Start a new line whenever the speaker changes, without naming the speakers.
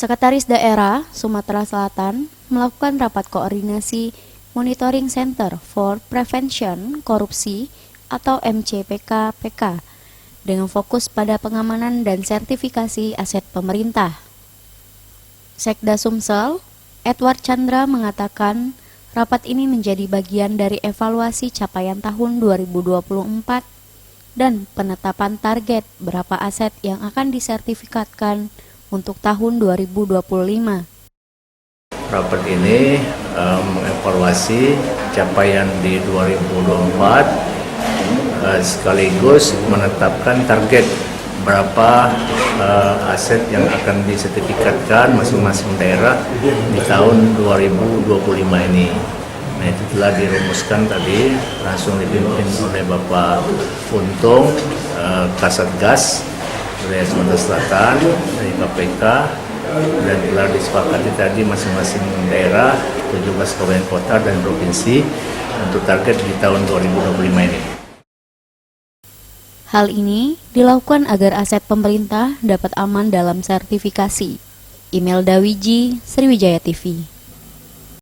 Sekretaris Daerah Sumatera Selatan melakukan rapat koordinasi Monitoring Center for Prevention Korupsi atau MCPK-PK dengan fokus pada pengamanan dan sertifikasi aset pemerintah. Sekda Sumsel, Edward Chandra mengatakan rapat ini menjadi bagian dari evaluasi capaian tahun 2024 dan penetapan target berapa aset yang akan disertifikatkan untuk tahun 2025.
Rapat ini mengevaluasi capaian di 2024 sekaligus menetapkan target berapa aset yang akan disertifikatkan masing-masing daerah di tahun 2025 ini. Nah, itu telah dirumuskan tadi, langsung dipimpin oleh Bapak Untung, Kasatgas dari Sumatera Selatan, dari KPK, dan telah disepakati tadi masing-masing daerah, 17 kabupaten kota dan provinsi untuk target di tahun 2025 ini.
Hal ini dilakukan agar aset pemerintah dapat aman dalam sertifikasi. Imelda Wiji, Sriwijaya TV.